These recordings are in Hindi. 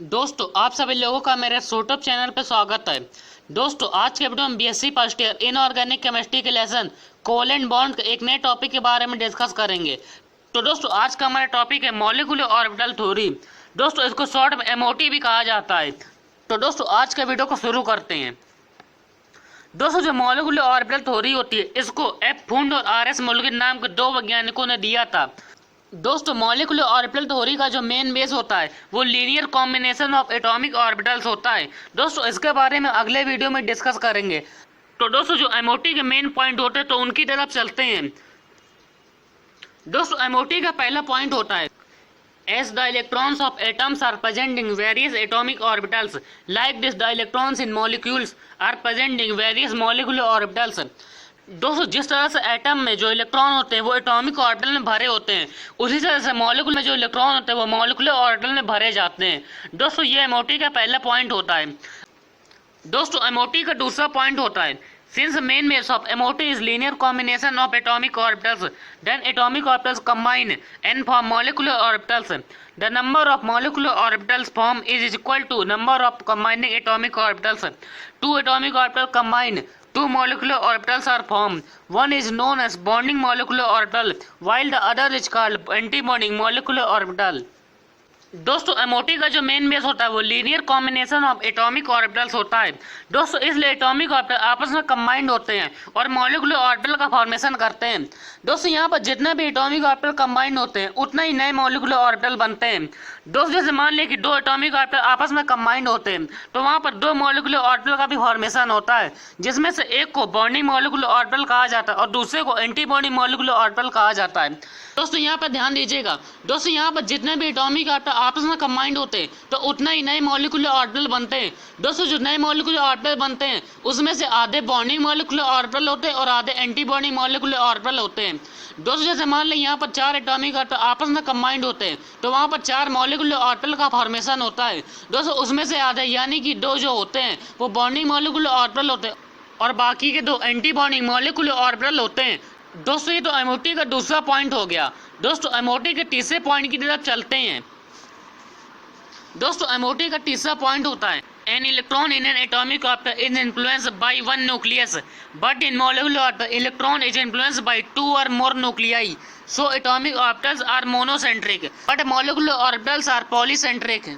दोस्तों आप सभी लोगों का मेरे यूट्यूब चैनल पर स्वागत है। दोस्तों आज के वीडियो में BSc first year inorganic chemistry के लेसन कोवेलेंट बॉन्ड के एक नए टॉपिक के बारे में डिस्कस करेंगे। तो दोस्तों आज का हमारा टॉपिक है मॉलिक्यूलर ऑर्बिटल थ्योरी। दोस्तों इसको शॉर्ट में एमओटी भी कहा जाता है। तो दोस्तों आज के वीडियो को शुरू करते हैं। दोस्तों जो मॉलिक्यूलर ऑर्बिटल थ्योरी होती है इसको एफ फुंड और आर एस मोल्गिन नाम के दो वैज्ञानिकों ने दिया था। दोस्तों मॉलिक्यूलर ऑर्बिटल थ्योरी का जो मेन बेस होता है वो linear combination of atomic orbitals होता है। दोस्तों इसके बारे में अगले वीडियो में डिस्कस करेंगे। तो दोस्तों जो एमओटी के मेन पॉइंट होते हैं तो उनकी तरफ चलते हैं। दोस्तों एमओटी का पहला पॉइंट होता है as the electrons of atoms are present in various atomic orbitals, like this the electrons in molecules are present in various molecular orbitals। दोस्तों जिस तरह से एटम में जो इलेक्ट्रॉन होते हैं वो एटॉमिक ऑर्बिटल में भरे होते हैं, उसी तरह से मॉलिक्यूल में जो इलेक्ट्रॉन होते हैं वो मॉलिक्यूलर ऑर्बिटल में भरे जाते हैं। दोस्तों ये एमओटी का पहला पॉइंट होता है। दोस्तों एमओटी का दूसरा पॉइंट होता है since main base of MOT is linear combination of atomic orbitals, then atomic orbitals combine and form molecular orbitals. The number of molecular orbitals formed is equal to number of combining atomic orbitals. Two atomic orbitals combine, two molecular orbitals are formed. One is known as bonding molecular orbital, while the other is called anti-bonding molecular orbital. दोस्तों एमओटी का जो मेन बेस होता है वो linear combination of atomic orbitals होता है। दोस्तों इसलिए एटॉमिक ऑर्बिटल आपस में कंबाइंड होते हैं और मॉलिक्यूलर ऑर्बिटल का फॉर्मेशन करते हैं। दोस्तों यहाँ पर जितना भी एटॉमिक ऑर्बिटल कंबाइंड होते हैं उतना ही नए मॉलिक्यूलर ऑर्बिटल बनते हैं। दोस्तों जैसे मान लें कि दो एटॉमिक ऑर्बिटल आपस में कंबाइंड होते हैं तो वहाँ पर दो मॉलिक्यूलर ऑर्बिटल का भी फॉर्मेशन होता है, जिसमें से एक को बॉन्डिंग मॉलिक्यूलर ऑर्बिटल कहा जाता है और दूसरे को एंटी बॉन्डिंग मॉलिक्यूलर ऑर्बिटल कहा जाता है। दोस्तों यहाँ पर ध्यान दीजिएगा। दोस्तों यहाँ पर जितने भी एटॉमिक ऑर्बिटल आपस में कंबाइंड होते हैं तो उतना ही नए मॉलिक्यूलर ऑर्बिटल बनते हैं। दोस्तों जो नए मॉलिक्यूलर ऑर्बिटल बनते हैं उसमें से आधे बॉन्डिंग मॉलिक्यूलर ऑर्बिटल होते हैं और आधे एंटी बॉन्डिंग मॉलिक्यूलर ऑर्बिटल होते हैं। दोस्तों जैसे मान लें यहाँ पर चार एटॉमिक ऑर्बिटल आपस में कंबाइंड होते हैं तो वहाँ पर चार मॉलिक्यूलर ऑर्बिटल का फॉर्मेशन होता है। दोस्तों उसमें से आधे यानी कि दो जो होते हैं वो बॉन्डिंग मॉलिक्यूलर ऑर्बिटल होते हैं और बाकी के दो एंटी बॉन्डिंग मॉलिक्यूलर ऑर्बिटल होते हैं। दोस्तों ये तो एमओटी का दूसरा पॉइंट हो गया। दोस्तों एमओटी के तीसरे पॉइंट की तरफ चलते हैं। दोस्तों एमओटी का तीसरा पॉइंट होता है an electron in an atomic orbital is influenced by one nucleus, but in molecular orbital electron is influenced by two or more nuclei, so atomic orbitals are monocentric but molecular orbitals are polycentric।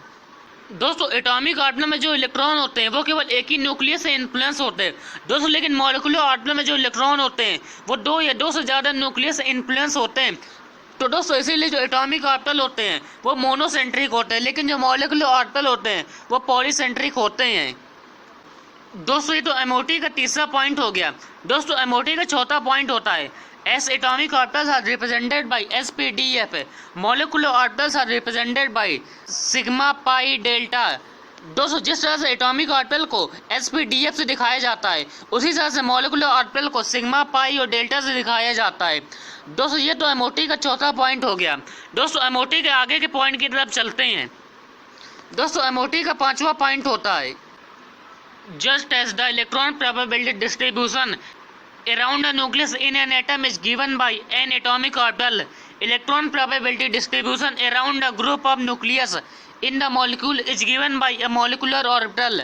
दोस्तों एटॉमिक ऑर्बिटल में जो इलेक्ट्रॉन होते हैं वो केवल एक ही न्यूक्लियस से इन्फ्लुएंस होते हैं। दोस्तों लेकिन मॉलिक्यूलर ऑर्बिटल में जो इलेक्ट्रॉन होते हैं वो दो या दो से ज़्यादा न्यूक्लियस से इन्फ्लुएंस होते हैं। तो दोस्तों इसीलिए जो एटॉमिक ऑर्बिटल होते हैं वो मोनोसेंट्रिक होते हैं, लेकिन जो मॉलिक्यूलर ऑर्बिटल होते हैं वो पॉलीसेंट्रिक होते हैं। दोस्तों ये तो एमओटी का तीसरा पॉइंट हो गया। दोस्तों एमओटी का चौथा पॉइंट होता है as atomic orbitals are represented by SPDF, molecular orbitals are represented by sigma pi delta। दोस्तों जिस तरह से एटॉमिक ऑर्बिटल को SPDF से दिखाया जाता है उसी तरह से मॉलिक्यूलर ऑर्बिटल को सिग्मा पाई और डेल्टा से दिखाया जाता है। दोस्तों ये तो एमओटी का चौथा पॉइंट हो गया। दोस्तों एमओटी के आगे के पॉइंट की तरफ चलते हैं। दोस्तों एमओटी का पांचवा पॉइंट होता है just as the electron probability distribution around a nucleus in an atom is given by an atomic orbital, electron probability distribution around a group of nucleus in the molecule is given by a molecular orbital।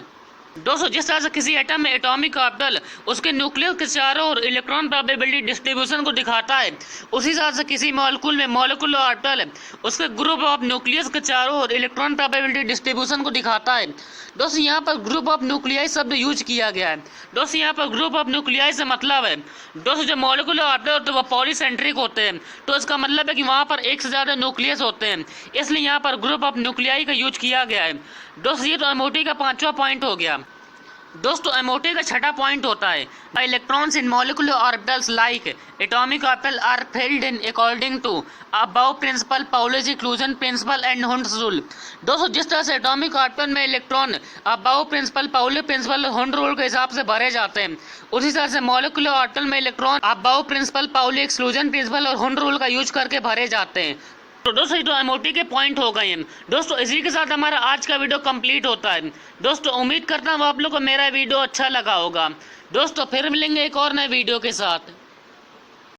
दोस्तों जिस तरह से किसी एटम में एटॉमिक ऑर्बिटल उसके न्यूक्लियस के चारों ओर इलेक्ट्रॉन प्रोबेबिलिटी डिस्ट्रीब्यूशन को दिखाता है, उसी तरह से किसी मॉलिक्यूल में मॉलिक्यूलर ऑर्बिटल उसके ग्रुप ऑफ न्यूक्लियस के चारों ओर इलेक्ट्रॉन प्रोबेबिलिटी डिस्ट्रीब्यूशन को दिखाता है। दोस्तों यहाँ पर ग्रुप ऑफ न्यूक्लियाई शब्द यूज किया गया है। दोस्तों यहाँ पर ग्रुप ऑफ न्यूक्लियाई से मतलब है दोस्तों जो मॉलिक्यूलर ऑर्बिटल होते हैं वो पॉलीसेंट्रिक होते हैं, तो इसका मतलब है कि वहाँ पर एक से ज़्यादा न्यूक्लियस होते हैं, इसलिए यहाँ पर ग्रुप ऑफ न्यूक्लियाई का यूज किया गया है। दोस्तों ये तो एमओटी का पांचवा पॉइंट हो गया। दोस्तों एमओटी का छठा पॉइंट होता है electrons in molecular orbitals like atomic orbital are filled in according to aufbau principle, Pauli's exclusion principle and Hund's rule. दोस्तों जिस तरह से एटॉमिक ऑर्बिटल में electron aufbau principle, Pauli principle, Hund rule के हिसाब से भरे जाते हैं, उसी तरह से मॉलिक्यूलर ऑर्बिटल में electron aufbau principle, Pauli exclusion principle और हुंड रूल का यूज करके भरे जाते हैं। तो दोस्तों ये तो एमओटी के पॉइंट हो गए हैं। दोस्तों इसी के साथ हमारा आज का वीडियो कंप्लीट होता है। दोस्तों उम्मीद करता हूँ आप लोग को मेरा वीडियो अच्छा लगा होगा। दोस्तों फिर मिलेंगे एक और नए वीडियो के साथ।